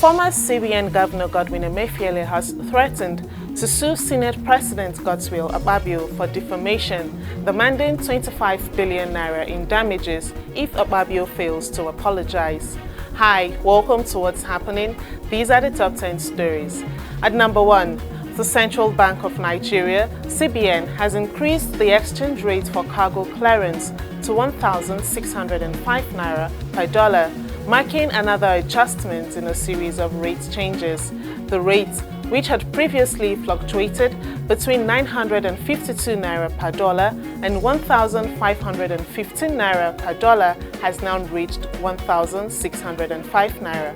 Former CBN Governor Godwin Emefiele has threatened to sue Senate President Godswill Akpabio for defamation, demanding 25 billion naira in damages if Akpabio fails to apologize. Hi, welcome to What's Happening. These are the top 10 stories. At number 1, the Central Bank of Nigeria, CBN, has increased the exchange rate for cargo clearance to 1,605 naira per dollar, marking another adjustment in a series of rate changes. The rate, which had previously fluctuated between 952 naira per dollar and 1,515 naira per dollar, has now reached 1,605 naira.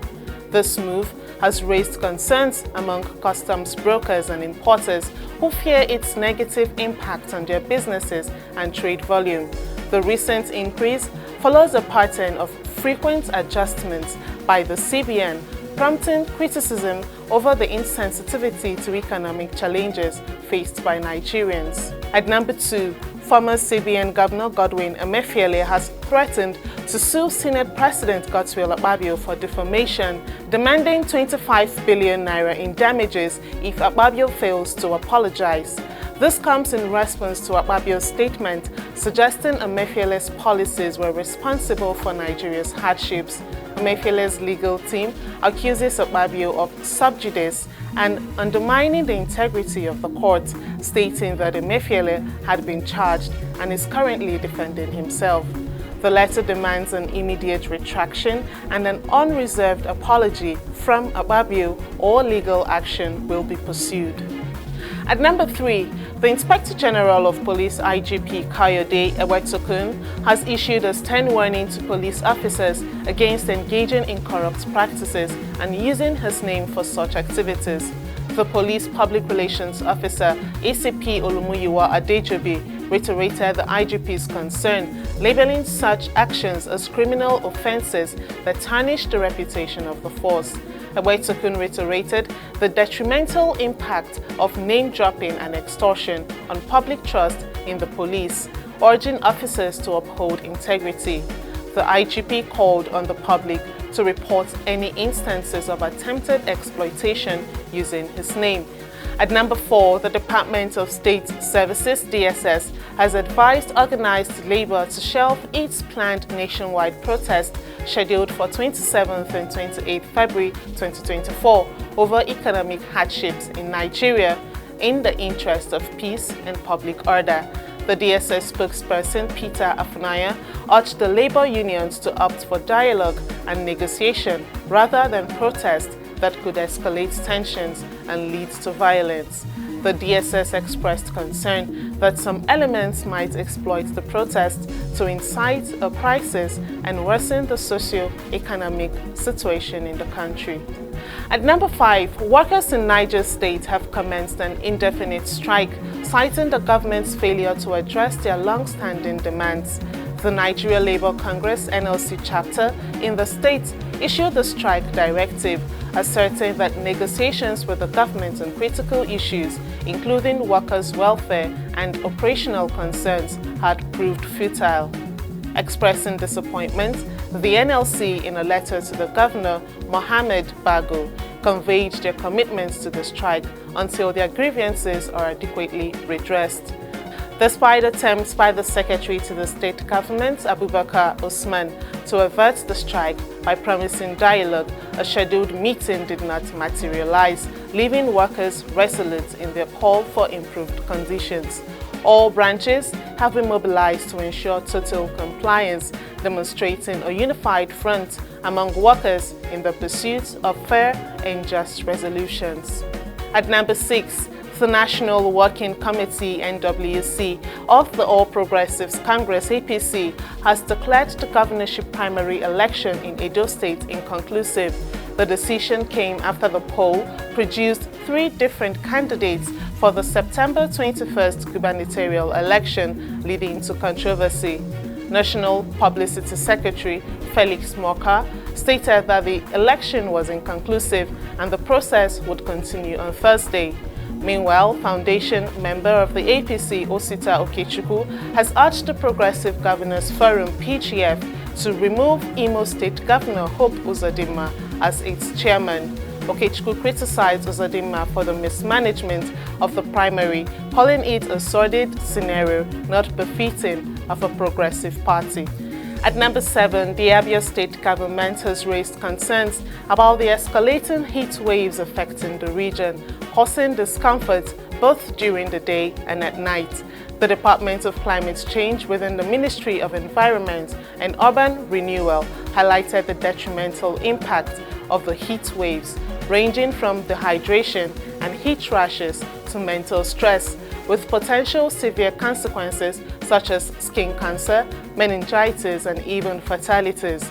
This move has raised concerns among customs brokers and importers who fear its negative impact on their businesses and trade volume. The recent increase follows a pattern of frequent adjustments by the CBN, prompting criticism over the insensitivity to economic challenges faced by Nigerians. At number 2, former CBN Governor Godwin Emefiele has threatened to sue Senate President Godswill Akpabio for defamation, demanding 25 billion naira in damages if Akpabio fails to apologize. This comes in response to Akpabio's statement suggesting Emefiele's policies were responsible for Nigeria's hardships. Emefiele's legal team accuses Akpabio of sub judice and undermining the integrity of the court, stating that Emefiele had been charged and is currently defending himself. The letter demands an immediate retraction and an unreserved apology from Akpabio, or legal action will be pursued. At number 3, the Inspector General of Police IGP Kayode Ewetokun has issued a stern warning to police officers against engaging in corrupt practices and using his name for such activities. The Police Public Relations Officer ACP Olumuyiwa Adejobi reiterated the IGP's concern, labeling such actions as criminal offences that tarnish the reputation of the force. Ewetokun reiterated the detrimental impact of name-dropping and extortion on public trust in the police, urging officers to uphold integrity. The IGP called on the public to report any instances of attempted exploitation using his name. At number 4, the Department of State Services (DSS) has advised organized labor to shelve its planned nationwide protest scheduled for 27th and 28th February 2024 over economic hardships in Nigeria in the interest of peace and public order. The DSS spokesperson Peter Afunaya urged the labor unions to opt for dialogue and negotiation rather than protest that could escalate tensions and lead to violence. The DSS expressed concern that some elements might exploit the protest to incite a crisis and worsen the socio-economic situation in the country. At number 5, workers in Niger State have commenced an indefinite strike, citing the government's failure to address their long-standing demands. The Nigeria Labour Congress (NLC) chapter in the state issued the strike directive, asserting that negotiations with the government on critical issues, including workers' welfare and operational concerns, had proved futile. Expressing disappointment, the NLC, in a letter to the Governor, Mohamed, conveyed their commitments to the strike until their grievances are adequately redressed. Despite attempts by the Secretary to the State Government, Abubakar Usman, to avert the strike by promising dialogue, a scheduled meeting did not materialize, leaving workers resolute in their call for improved conditions. All branches have been mobilized to ensure total compliance, demonstrating a unified front among workers in the pursuit of fair and just resolutions. At number 6, the National Working Committee (NWC) of the All Progressives Congress (APC) has declared the governorship primary election in Edo State inconclusive. The decision came after the poll produced 3 different candidates for the September 21st gubernatorial election, leading to controversy. National Publicity Secretary Felix Moka stated that the election was inconclusive and the process would continue on Thursday. Meanwhile, Foundation member of the APC, Osita Okechukwu, has urged the Progressive Governors Forum (PGF) to remove Imo State Governor Hope Uzodinma as its chairman. Okechukwu criticized Uzodimma for the mismanagement of the primary, calling it a sordid scenario not befitting of a progressive party. At number 7, the Abia State government has raised concerns about the escalating heat waves affecting the region, causing discomfort both during the day and at night. The Department of Climate Change within the Ministry of Environment and Urban Renewal highlighted the detrimental impact of the heat waves, ranging from dehydration and heat rashes to mental stress, with potential severe consequences such as skin cancer, meningitis, and even fatalities.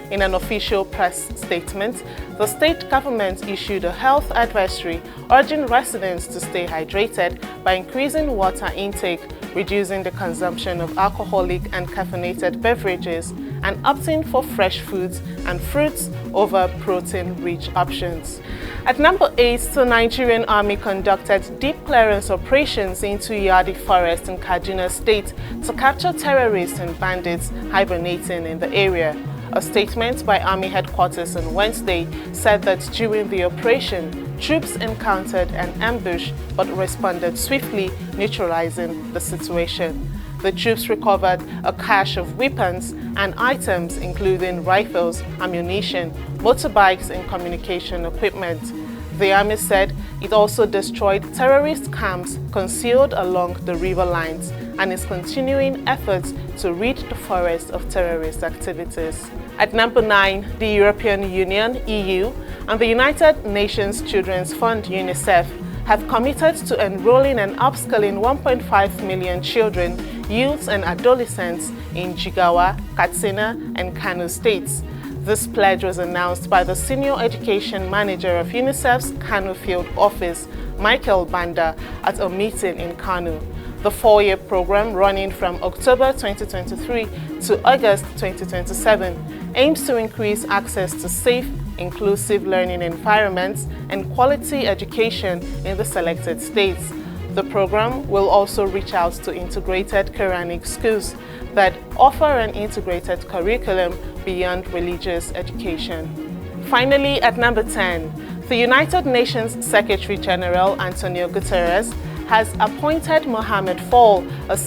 In an official press statement, the state government issued a health advisory urging residents to stay hydrated by increasing water intake, reducing the consumption of alcoholic and caffeinated beverages, and opting for fresh foods and fruits over protein-rich options. At number 8, the Nigerian Army conducted deep clearance operations into Yadi forest in Niger State to capture terrorists and bandits hibernating in the area. A statement by Army headquarters on Wednesday said that during the operation, troops encountered an ambush but responded swiftly, neutralizing the situation. The troops recovered a cache of weapons and items including rifles, ammunition, motorbikes, and communication equipment. The Army said it also destroyed terrorist camps concealed along the river lines and is continuing efforts to rid the forest of terrorist activities. At number 9, the European Union, EU, and the United Nations Children's Fund, UNICEF, have committed to enrolling and upskilling 1.5 million children, youths, and adolescents in Jigawa, Katsina, and Kano states. This pledge was announced by the Senior Education Manager of UNICEF's Kano Field Office, Michael Banda, at a meeting in Kano. The 4-year program, running from October 2023 to August 2027, aims to increase access to safe, inclusive learning environments and quality education in the selected states. The program will also reach out to integrated Quranic schools that offer an integrated curriculum beyond religious education. Finally, at number 10, the United Nations Secretary General Antonio Guterres has appointed Mohamed a